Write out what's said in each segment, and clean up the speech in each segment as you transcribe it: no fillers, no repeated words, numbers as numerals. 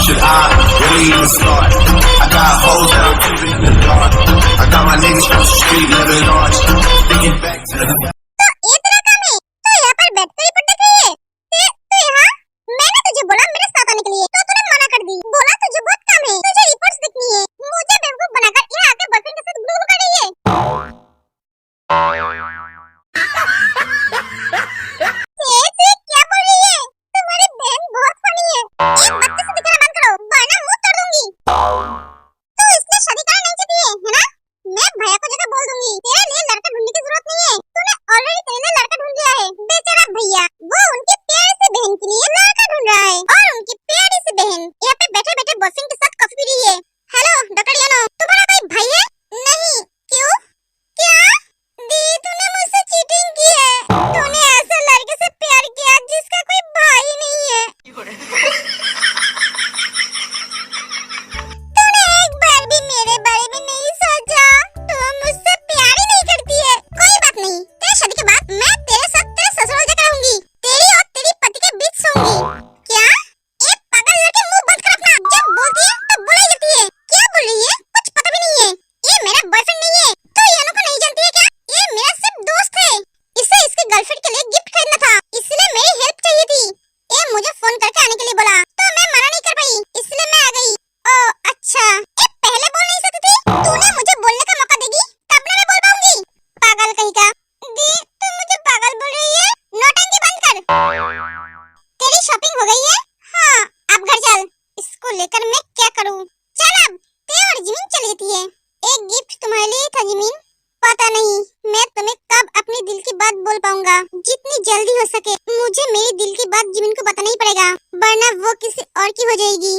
Should I really even start? I got hoes that I'm keeping in the dark. I got my niggas from the street living large. Thinking back to the ये तेरा काम है तो यहाँ पर बैठ कर रिपोर्ट देख रही है तो यहाँ मैंने तुझे बोला मेरे साथ आने के लिए तो तूने मना कर दी बोला तुझे बहुत काम है तुझे रिपोर्ट्स देखनी है मुझे बेवकूफ बनाकर यहाँ आकर बॉयफ्रेंड के साथ गुलगुल कर रही है तू क्या बोल रही है तुम्हारी बहन बहुत फनी है एक बच्चे से दिखाना बंद करो वरना मुंह तोड़ दूंगी तू इसलिए शादी करना नहीं चाहती है ना मैं भैया को जाकर बोल दूंगी तेरे लिए लड़का ढूंढने की जरूरत नहीं है तूने ऑलरेडी तेरे लिए लड़का ढूंढ लिया है बेचारा भैया वो उनकी प्यारी सी बहन के लिए लड़का ढूंढ रहा है और उनकी प्यारी सी बहन यहाँ पे बैठे बैठे बॉयफ्रेंड के साथ कॉफी पी रही है हेलो डॉक्टर यानो तुम्हारा कोई भाई है नहीं क्यों क्या दी तूने मुझसे चीटिंग की है तूने ऐसे लड़के से प्यार किया जिसका कोई भाई नहीं है तूने एक बार भी मेरे बारे में नहीं सोचा तू मुझसे प्यार ही नहीं करती है कोई बात नहीं तेरे शादी के बाद मैं तेरे साथ तेरे ससुराल जाकर रहूंगी तेरी और तेरी पति के बीच सोऊंगी क्या एक पागल लड़के मुंह बंद कर अपना जब बोलती है तो बुलाई जाती है क्या बोल रही है कुछ पता भी नहीं है ये मेरा बॉयफ्रेंड नहीं है तो यानो को नहीं जानती है क्या ये मेरा सिर्फ दोस्त है इसे इसके गर्लफ्रेंड के लिए गिफ्ट खरीदना था इसलिए मेरी हेल्प चाहिए थी ये मुझे फोन करके आने के लिए बोला तो मैं मना नहीं कर पाई इसलिए मैं आ गई ओ अच्छा ये पहले बोल नहीं सकती थी तूने मुझे बोलने का मौका देगी तब ना मैं बोल पाऊंगी पागल कहीं का दी तू मुझे पागल बोल रही है नौटंकी बंद कर तेरी शॉपिंग हो गई है हाँ अब घर चल इसको लेकर मैं क्या करूँ चल अब ते और जिमिन चली जाती है एक गिफ्ट तुम्हारे लिए था जिमिन पता नहीं मैं तुम्हें कब अपनी दिल की बात बोल पाऊंगा जितनी जल्दी हो सके मुझे मेरी दिल की बात जिमिन को बताना ही पड़ेगा वरना वो किसी और की हो जाएगी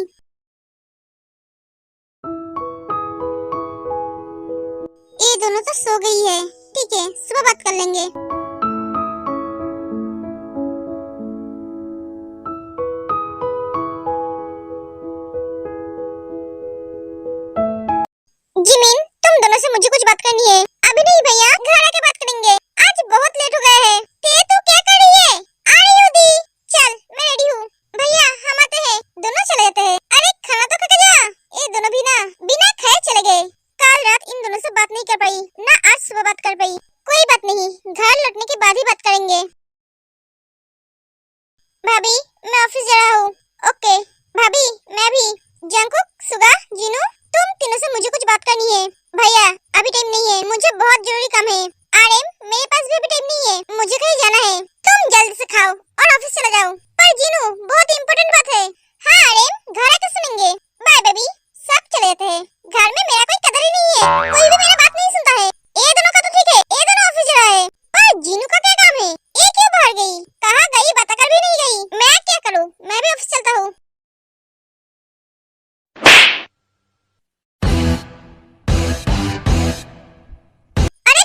ये दोनों तो सो गई है ठीक है सुबह बात कर लेंगे जिमिन तुम दोनों से मुझे कुछ बात करनी है अभी नहीं भैया घर आके बात करेंगे आज बहुत लेट हो गया है तू क्या कर रही है आ रही हूँ दी चल मैं रेडी हूँ भैया हम आते हैं दोनों चले जाते हैं अरे खाना तो खा के जा ये दोनों भी ना बिना खाए चले गए कल रात इन दोनों से बात नहीं कर पाई ना आज सुबह बात कर पाई कोई बात नहीं घर लौटने के बाद ही बात करेंगे भाभी मैं ऑफिस जा रहा हूँ ओके भाभी मैं भी जंकुक सुगा जिनू तुम तीनों से मुझे कुछ बात करनी है भैया अभी टाइम नहीं है मुझे बहुत जरूरी काम है आरएम मेरे पास भी अभी टाइम नहीं है मुझे कहीं जाना है तुम जल्दी से खाओ और ऑफिस चले जाओ पर जिनू बहुत इंपॉर्टेंट बात है हाँ आरएम घर आके सुनेंगे बाय बेबी सब चले जाते हैं घर में मेरा कोई कदर ही नहीं है कोई भी मेरा बात नहीं सुनता है ये दोनों का तो ठीक है ये दोनों ऑफिस जा रहा है पर जिनू का क्या काम है ये क्यों बाहर गई कहाँ गई बता कर भी नहीं गई मैं क्या करूँ मैं भी ऑफिस चलता हूँ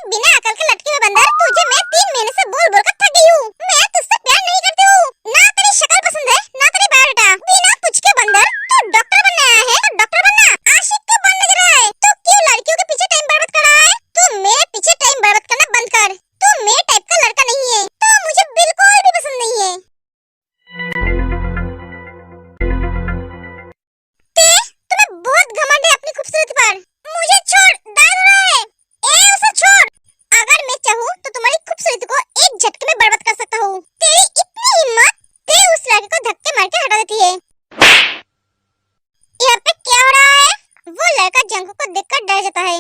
बिना अकल के लटके हुए बंदर तुझे मैं 3 महीने से बोल बोल कर थक गई हूँ मैं तुझसे प्यार नहीं करती हूँ ना तेरी शक्ल पसंद है ना तेरी बायोडाटा बिना पूछ के बंदर तू डॉक्टर बनने आया है तो डॉक्टर बनना आशिक क्यों बनने जा रहा है तू क्यों लड़कियों के पीछे टाइम बर्बाद कर रहा है तू मेरे पीछे टाइम बर्बाद करना बंद कर तू मेरे टाइप का लड़का नहीं है तो मुझे बिल्कुल भी पसंद नहीं है तुम्हें बहुत घमंड है अपनी खूबसूरती पर मुझे छोड़ दाद हो रहा है उसे छोड़ अगर मैं चाहूँ तो तुम्हारी खूबसूरती को एक झटके में बर्बाद कर सकता हूँ तेरी इतनी हिम्मत ते उस लड़के को धक्के मार के हटा देती है यहाँ पे क्या हो रहा है वो लड़का जंगू को देखकर डर जाता है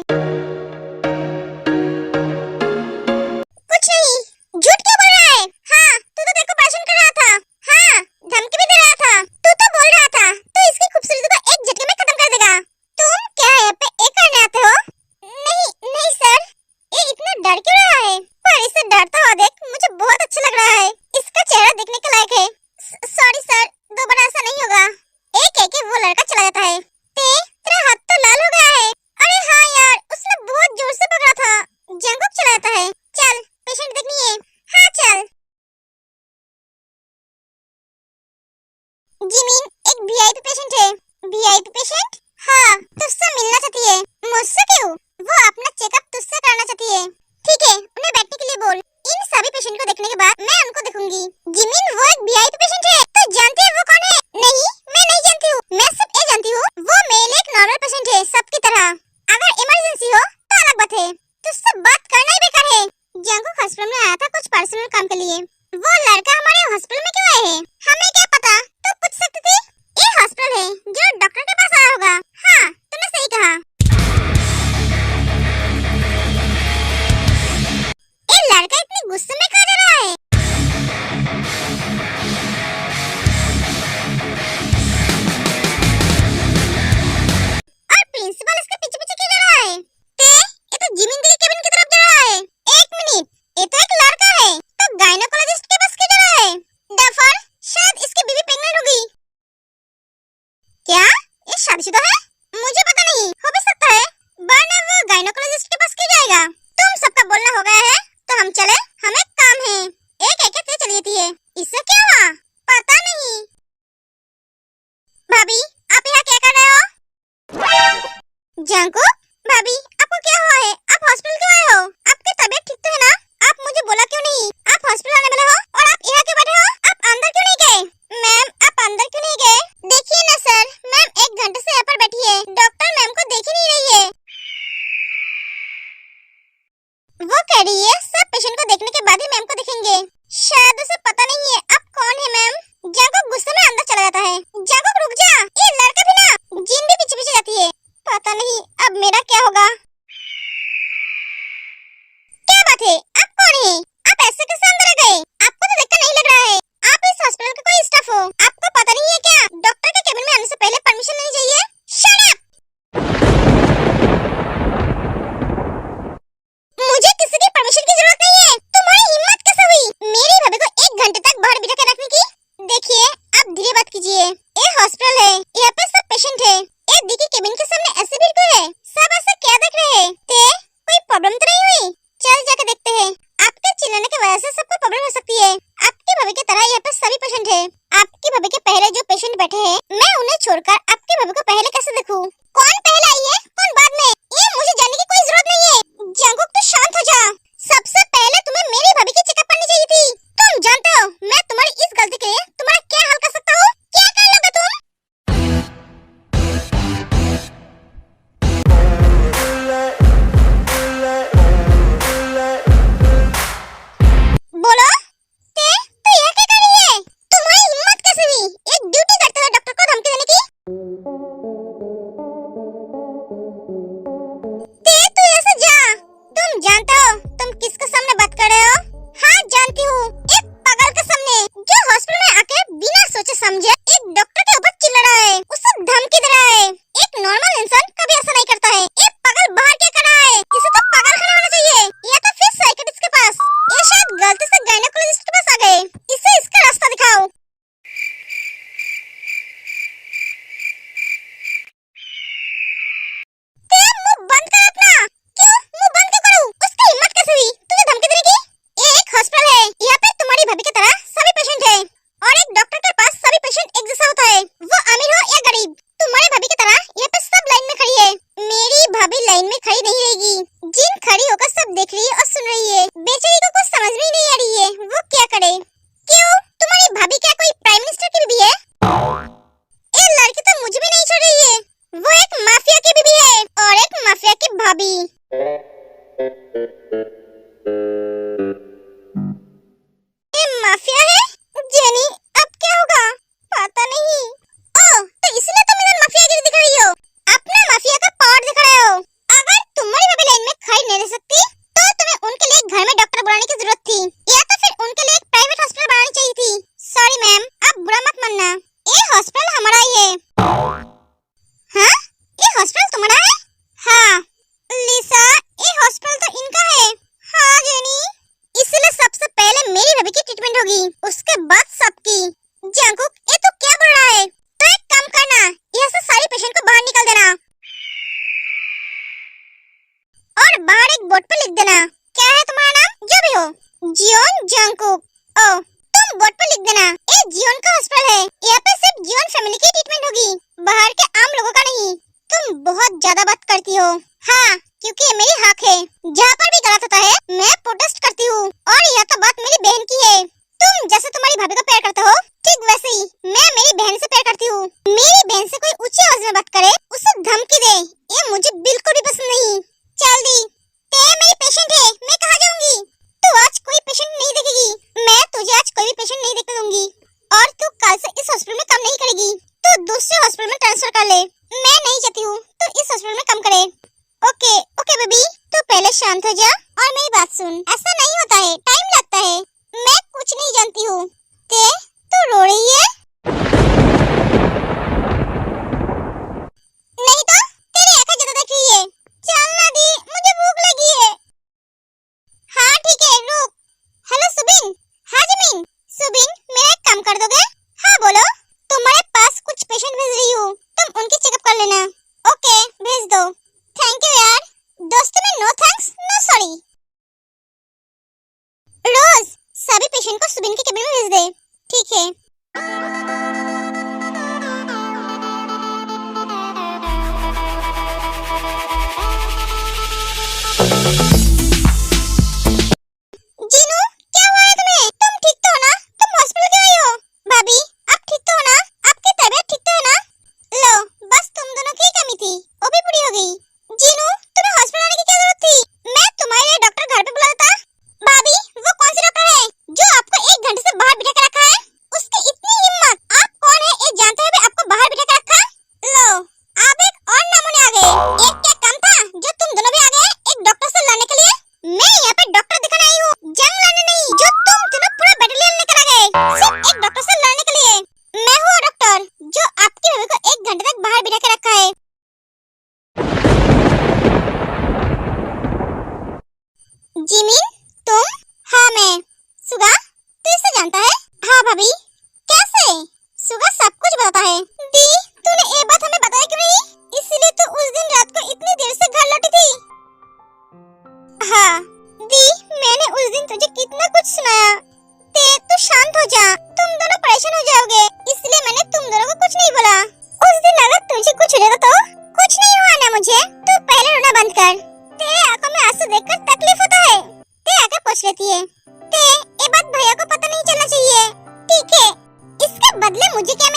कुछ नहीं झूठ क्यों बोल रहा है हाँ तू तो देखो परेशान कर रहा था हाँ धमकी भी दे रहा था तू तो बोल रहा था तू इसकी खूबसूरती को एक झटके में खत्म कर देगा तुम क्या यहाँ पे एक करने आते हो नहीं नहीं सर ये इतना डर क्यों रहा है पर इसे डरता हुआ देख मुझे बहुत अच्छा लग रहा है इसका चेहरा देखने के लायक है सॉरी सर दोबारा ऐसा नहीं होगा एक एक वो लड़का चला जाता है तेरा हाथ तो लाल हो गया है अरे हाँ यार उसने बहुत जोर से पकड़ा था जंगुक चला जाता है चल पेशेंट देखनी है हाँ चल ठीक है, उन्हें बैठने के लिए बोल। इन सभी पेशेंट को देखने के बाद मैं उनको देखूंगी। जिमिन वो एक वीआईपी पेशेंट है, तो जानती है वो कौन है? नहीं, मैं नहीं जानती हूँ। मैं सिर्फ ये जानती हूँ वो मेल एक नॉर्मल पेशेंट है, सबकी तरह। अगर इमरजेंसी हो तो अलग बात है, तुझसे बात करना ही बेकार है। जंगकुक हॉस्पिटल में आया था कुछ पर्सनल काम के लिए। वो लड़का हमारे हॉस्पिटल में क्यों आया है? हमें क्या पता, तो पूछ सकती थी। ये हॉस्पिटल है जो डॉक्टर के पास आया होगा। हाँ, तुमने सही कहा। ये लड़का इतने गुस्से में कहाँ जा रहा है? और प्रिंसिपल इसके पीछे पीछे क्यों जा रहा है? ये तो जिमिन के केबिन की तरफ जा रहा है। एक मिनट, ये तो एक लड़का है, तो गायनोकोलॉजिस्ट के पास क्यों जा रहा है? डफर, शायद इसकी बीवी प्रेग्नेंट होगी। क्या ये शादीशुदा है? मुझे पता नहीं, हो भी सकता है, वरना वो गायनोकोलॉजिस्ट के पास क्यों जाएगा? तुम सबका बोलना हो गया है, तो हम चले, हमें काम है। एक एक करके चली जाती है, इससे क्या हुआ? पता नहीं। भाभी, आप यहाँ क्या कर रहे हो? जंगकुक, भाभी, आपको क्या हुआ है? आप हॉस्पिटल क्यों आए हो? आपकी तबीयत ठीक तो है ना? आप मुझे बोला क्यों नहीं? आप हॉस्पिटल आने वाले हो और आप यहाँ क्यों बैठे हो? आप अंदर क्यों नहीं गए? मैम, आप अंदर क्यों नहीं गए? देखिए ना सर, मैम 1 घंटे से यहाँ पर बैठी है, डॉक्टर मैम को देख ही नहीं रही है। वो कह रही है सब पेशेंट को देखने के बाद ही मैम को देखेंगे। शायद उसे पता नहीं है आप कौन है मैम। जंगकुक गुस्से में अंदर चला जाता है। जंगकुक रुक जा, ये लड़का भी ना, जिन भी पीछे पीछे जाती है। पता नहीं अब मेरा क्या होगा। क्या बात है, आप कौन है? आप ऐसे कैसे अंदर आ गए? आपको तो देखकर नहीं लग रहा है आप इस हॉस्पिटल का कोई स्टाफ हो। आपको पता नहीं है क्या, डॉक्टर के केबिन में आने से पहले परमिशन लेनी चाहिए? Shut up! मुझे किसी की परमिशन की जरूरत नहीं है। तुम्हारी हिम्मत कैसे हुई मेरी भाभी को 1 घंटे तक बाहर बिठा के रखने की? देखिए, आप धीरे बात कीजिए। ये हॉस्पिटल है, यहाँ पे सब पेशेंट है। ये दी के केबिन के सामने ऐसे भीड़ क्यों है? सब ऐसे क्या देख रहे हैं? कोई प्रॉब्लम तो नहीं हुई? चल जाके देखते हैं। आपके चिल्लाने की वजह से सबको प्रॉब्लम हो सकती है। आपकी भाभी की तरह यहाँ पे सभी पेशेंट है। आपकी भाभी के पहले जो पेशेंट बैठे हैं, मैं उन्हें छोड़कर आपकी भाभी को पहले कैसे देखूं? कौन पहले आई है, कौन बाद में, ये मुझे जानने की कोई जरूरत नहीं है। जंगकुक, तो शांत हो जा। सबसे पहले तुम्हें मेरी भाभी की चेकअप करनी चाहिए थी। तुम जानते हो मैं तुम्हारी इस गलती के लिए तुम्हारा क्या हाल कर सकता हूँ? क्या कर लोगे तुम? बोलो, तो यह क्या कर रही है? तुम्हारी हिम्मत कैसे हुई एक ड्यूटी करते हुए डॉक्टर को धमकी देने की? तू ऐसे जा। तुम जानते हो तुम किसके सामने बात कर रहे हो? हाँ, जानती हूँ, एक पागल के सामने जो हॉस्पिटल में आके बिना सोचे समझे एक डॉक्टर के ऊपर चिल्ला रहा है, उसे धमकी दे रहा है। एक नॉर्मल इंसान कभी ऐसा नहीं करता है। एक पागल बाहर क्या कर रहा है? इसे तो पागल खाना होना चाहिए या तो फिर साइकियाट्रिस्ट के पास। ये शायद गलती से गायनोकोलॉजिस्ट के पास आ गए। इसे इसका रास्ता दिखाओ। मुंह बंद कर अपना। क्यों मुंह बंद क्यों करूं? उसकी हिम्मत कैसे हुई तुझे धमकी देने की? ये एक हॉस्पिटल है, यहाँ पे तुम्हारी भाभी की तरह सभी पेशेंट है और एक डॉक्टर के पास सभी पेशेंट एक जैसा होता है, वो अमीर हो या गरीब। तुम्हारी भाभी की तरह यहाँ पे सब लाइन में खड़ी है। मेरी भाभी लाइन में खड़ी नहीं रहेगी। जिन खड़ी होकर सब देख रही है और सुन रही है, बेचारी को कुछ समझ में ही नहीं आ रही है वो क्या करे। क्यों, तुम्हारी भाभी क्या कोई प्राइम मिनिस्टर की बीवी है? ये लड़की तो मुझे भी नहीं छोड़ रही है। वो एक माफिया की बीवी है और एक माफिया की भाभी। ये माफिया है? जेनी, अब क्या होगा? पता नहीं। ओह, तो इसलिए तुम इधर माफियागिरी दिखा रही हो, अपना माफिया का पावर दिखा रहे हो। अगर तुम्हारी भाभी लाइन में खड़ी नहीं रह सकती, तो तुम्हें उनके लिए घर में डॉक्टर बुलाने की जरूरत थी, या तो फिर उनके लिए एक प्राइवेट हॉस्पिटल बनानी चाहिए थी। सॉरी मैम, आप बुरा मत मानना, ये हॉस्पिटल हमारा ही है। हाँ, ये हॉस्पिटल तुम्हारा है? हाँ लिसा, ये हॉस्पिटल तो इनका है। हाँ जेनी, इसलिए सबसे पहले मेरी भाभी की ट्रीटमेंट होगी, उसके बाद सबकी। जंगकुक, ये तो क्या बोल रहा है? तो एक काम करना, यहाँ से सारी पेशेंट को बाहर निकल देना और बाहर एक बोर्ड पर लिख देना, क्या है तुम्हारा नाम, जो भी हो, जियोन जंगकुक। ओ, तुम बोर्ड पर लिख देना, ये जियोन का हॉस्पिटल है, यहाँ पे सिर्फ जियोन फैमिली की ट्रीटमेंट होगी, बाहर के आम लोगों का नहीं। तुम बहुत ज्यादा बात करती हो। हाँ, क्योंकि ये मेरी हक है, जहाँ पर भी गलत होता है मैं ऐसा नहीं होता है, टाइम लगता है। मैं कुछ नहीं जानती हूँ। तू रो रही है? नहीं तो तेरी आंखें ज्यादा देख रही है। चल ना दी, मुझे भूख लगी है। हाँ ठीक है, रुक। हेलो सुबिन। हाँ जमीन। सुबिन, मेरा एक काम कर दोगे? हाँ बोलो। तुम्हारे पास कुछ पेशेंट भेज रही हूँ, तुम उनकी चेकअप कर लेना। ओके, भेज दो। थैंक यू यार। दोस्ती में नो थैंक्स नो सॉरी। रोज सभी पेशेंट को सुबिन के केबिन में भेज दे। ठीक है। जीनू, क्या हुआ है तुम्हें? तुम ठीक तो हो ना? तुम हॉस्पिटल क्यों आई हो? भाभी, आप ठीक तो हो ना? आपकी तबीयत ठीक तो है ना? लो, बस तुम दोनों की कमी थी, वो भी पूरी हो गई। जीनू, तुम्हें हॉस्पिटल आने की क्या जरूरत थी? मैं तुम्हारे लिए डॉक्टर घर पे बुला देता। भाभी, वो कौन सी डॉक्टर है जो आपको 1 घंटे से बाहर बिठा के रखा है? उसकी इतनी हिम्मत! आप कौन है ये जानते हुए भी आपको बाहर बिठा के रखा? लो, आप एक और नमूने आ गए। एक क्या कम था जो तुम दोनों भी आ गए एक डॉक्टर से लड़ने के लिए? मैं यहाँ पे डॉक्टर दिखाने आई हूँ, जंग लड़ने नहीं। जो तुम दोनों पूरा बैटालियन लेकर आ गए सिर्फ एक डॉक्टर से लड़ने के लिए। मैं हूँ डॉक्टर जो आपकी भाभी को 1 घंटे तक बाहर बिठा के रखा है। जिमिन, तुम? हाँ मैं। सुगा, तू इसे जानता है? हाँ भाभी। कैसे? सुगा सब कुछ बताता है। दी, तूने ये बात हमें बताई क्यों नहीं? इसीलिए तो उस दिन रात को इतनी देर से घर लौटी थी। हाँ दी, मैंने उस दिन तुझे कितना कुछ सुनाया। तू शांत हो जा, तुम दोनों परेशान हो जाओगे, इसलिए मैंने तुम दोनों को कुछ नहीं बोला। उस दिन अगर तुझे कुछ हो जाता तो? कुछ नहीं हुआ ना मुझे। तू पहले रोना बंद कर। तेरे आंखों में आंसू देखकर तकलीफ होता है। ते आके पूछ लेती है। ये बात भैया को पता नहीं चलना चाहिए। ठीक है, इसके बदले मुझे क्या